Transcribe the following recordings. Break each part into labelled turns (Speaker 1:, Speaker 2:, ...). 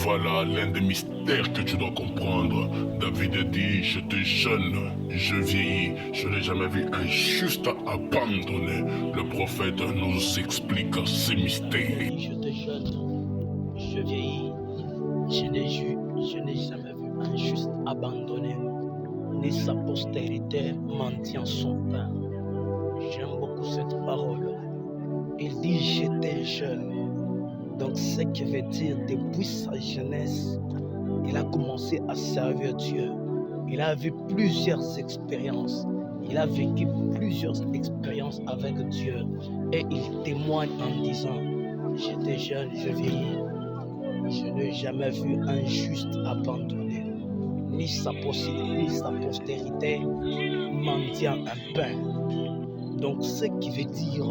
Speaker 1: Voilà l'un des mystères que tu dois comprendre. David a dit, j'étais jeune, je vieillis, je n'ai jamais vu un juste abandonné. Le prophète nous explique ces mystères.
Speaker 2: J'étais jeune, je vieillis, je n'ai jamais vu un juste abandonné, ni sa postérité maintient son pain. J'aime beaucoup cette parole. Il dit j'étais jeune. Donc ce qui veut dire depuis sa jeunesse, il a commencé à servir Dieu. Il a vu plusieurs expériences. Il a vécu plusieurs expériences avec Dieu. Et il témoigne en disant, j'étais jeune, je vieillis. Je n'ai jamais vu un juste abandonné, ni sa postérité mendiant un pain. Donc ce qui veut dire,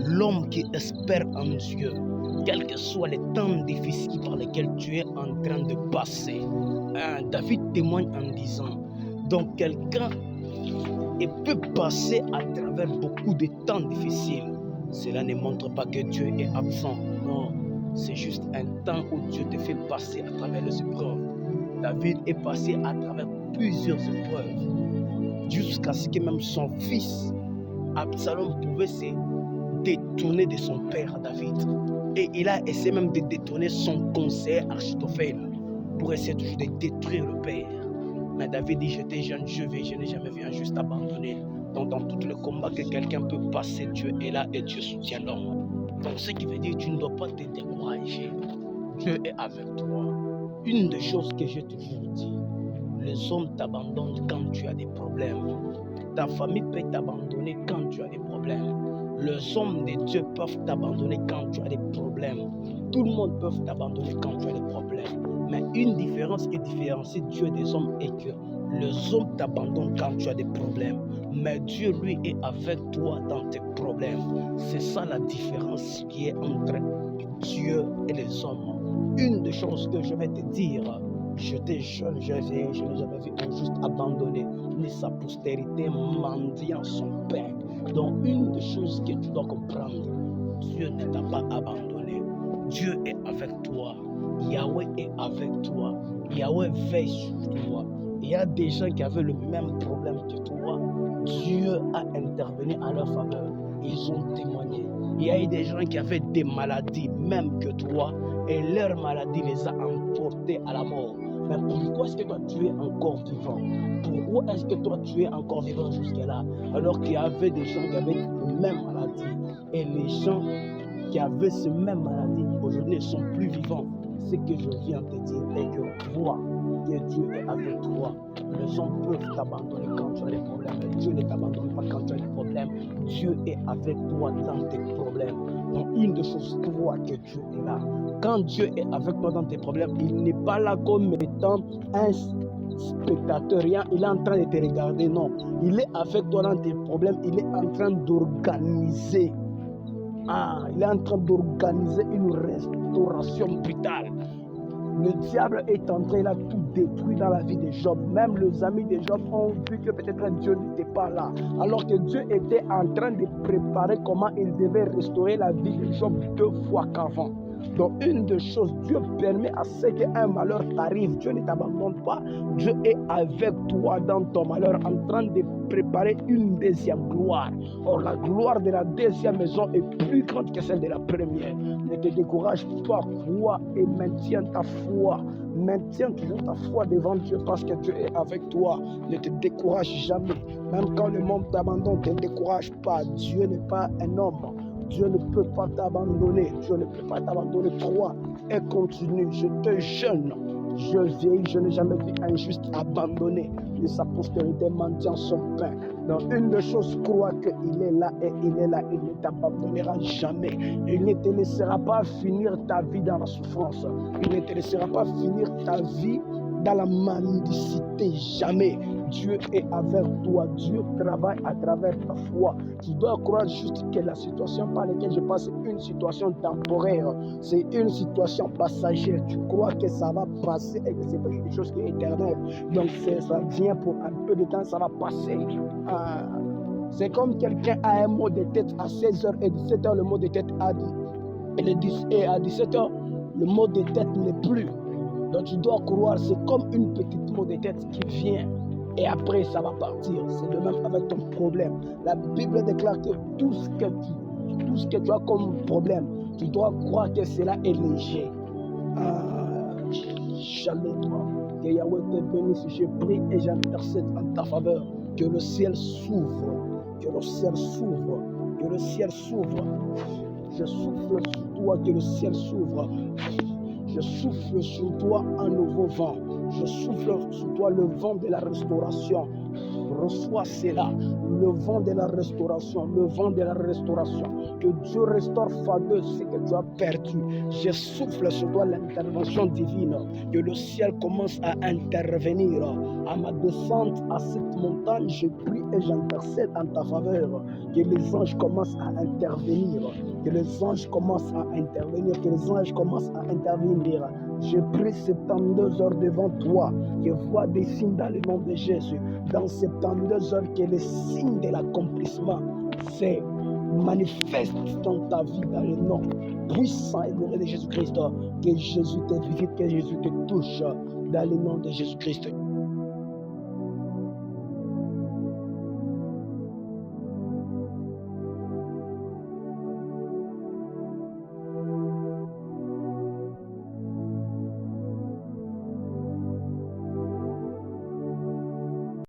Speaker 2: l'homme qui espère en Dieu, quels que soient les temps difficiles par lesquels tu es en train de passer. David témoigne en disant, donc quelqu'un peut passer à travers beaucoup de temps difficiles. Cela ne montre pas que Dieu est absent. Non, c'est juste un temps où Dieu te fait passer à travers les épreuves. David est passé à travers plusieurs épreuves, jusqu'à ce que même son fils, Absalom, pouvait se détourner de son père David. Et il a essayé même de détourner son conseiller Achitophel pour essayer toujours de détruire le père. Mais David dit, j'étais jeune, je n'ai jamais vu un juste abandonné. Donc dans tout le combat que quelqu'un peut passer, Dieu est là et Dieu soutient l'homme. Donc ce qui veut dire, tu ne dois pas te décourager. Dieu est avec toi. Une des choses que j'ai toujours dit, les hommes t'abandonnent quand tu as des problèmes. Ta famille peut t'abandonner quand tu as des problèmes. Les hommes de Dieu peuvent t'abandonner quand tu as des problèmes. Tout le monde peut t'abandonner quand tu as des problèmes. Mais une différence qui différencie Dieu des hommes est que les hommes t'abandonnent quand tu as des problèmes. Mais Dieu, lui, est avec toi dans tes problèmes. C'est ça la différence qui est entre Dieu et les hommes. Une des choses que je vais te dire, j'étais jeune, je n'ai jamais vu un juste abandonné, ni sa postérité mendiant son pain. Donc une des choses que tu dois comprendre, Dieu ne t'a pas abandonné. Dieu est avec toi. Yahweh est avec toi. Yahweh veille sur toi. Il y a des gens qui avaient le même problème que toi. Dieu a intervenu à leur faveur. Ils ont témoigné. Il y a eu des gens qui avaient des maladies, même que toi, et leur maladie les a emportés à la mort. Mais pourquoi est-ce que toi tu es encore vivant? Pourquoi est-ce que toi tu es encore vivant jusque-là? Alors qu'il y avait des gens qui avaient les mêmes maladies. Et les gens qui avaient ces mêmes maladies aujourd'hui ne sont plus vivants. Ce que je viens de te dire est que vois que Dieu est avec toi. Les gens peuvent t'abandonner quand tu as des problèmes, mais Dieu ne t'abandonne pas quand tu as des problèmes. Dieu est avec toi dans tes problèmes. Donc une des choses, crois que Dieu est là. Quand Dieu est avec toi dans tes problèmes, il n'est pas là comme étant un spectateur, rien, il est en train de te regarder, non. Il est avec toi dans tes problèmes, il est en train d'organiser. Il est en train d'organiser une restauration brutale. Le diable est en train, il a tout détruit dans la vie de Job. Même les amis de Job ont vu que peut-être Dieu n'était pas là. Alors que Dieu était en train de préparer comment il devait restaurer la vie de Job 2 fois qu'avant. Donc une des choses, Dieu permet à ce qu'un malheur t'arrive. Dieu ne t'abandonne pas. Dieu est avec toi dans ton malheur en train de préparer une deuxième gloire. Or la gloire de la deuxième maison est plus grande que celle de la première. Ne te décourage pas, crois et maintiens ta foi. Maintiens toujours ta foi devant Dieu parce que Dieu est avec toi. Ne te décourage jamais. Même quand le monde t'abandonne, ne te décourage pas. Dieu n'est pas un homme. Dieu ne peut pas t'abandonner. Dieu ne peut pas t'abandonner. Crois et continue. J'étais jeune. Je vieillis. Je n'ai jamais vu un juste abandonné. De sa postérité mendiant son pain. Donc une des choses, crois qu'il est là et il est là. Il ne t'abandonnera jamais. Il ne te laissera pas finir ta vie dans la souffrance. Il ne te laissera pas finir ta vie dans la mendicité. Jamais. Dieu est avec toi. Dieu travaille à travers ta foi. Tu dois croire juste que la situation par laquelle je passe est une situation temporaire. C'est une situation passagère. Tu crois que ça va passer et que c'est pas quelque chose qui est éternel. Donc ça vient pour un peu de temps, ça va passer. C'est comme quelqu'un a un mot de tête à 16h et 17h, le mot de tête à 17h. Le mot de tête n'est plus. Donc tu dois croire, c'est comme une petite mot de tête qui vient et après ça va partir. C'est le même avec ton problème. La Bible déclare que tout ce que tu as comme problème, tu dois croire que cela est léger. Shalom. Que Yahweh te bénisse. Je prie et j'intercède en ta faveur. Que le ciel s'ouvre. Que le ciel s'ouvre. Que le ciel s'ouvre. Je souffle sur toi, que le ciel s'ouvre. Je souffle sur toi un nouveau vent. Je souffle sur toi le vent de la restauration. Reçois cela, le vent de la restauration, le vent de la restauration. Que Dieu restaure fabuleux ce que tu as perdu. Je souffle sur toi l'intervention divine. Que le ciel commence à intervenir. À ma descente à cette montagne, je prie et j'intercède en ta faveur. Que les anges commencent à intervenir. Que les anges commencent à intervenir. Que les anges commencent à intervenir. Je prie 72 heures devant toi. Que vois des signes dans le nom de Jésus. Dans 72 heures, que les signes de l'accomplissement se manifestent dans ta vie, dans le nom puissant et glorieux de Jésus-Christ. Que Jésus te visite, que Jésus te touche dans le nom de Jésus-Christ.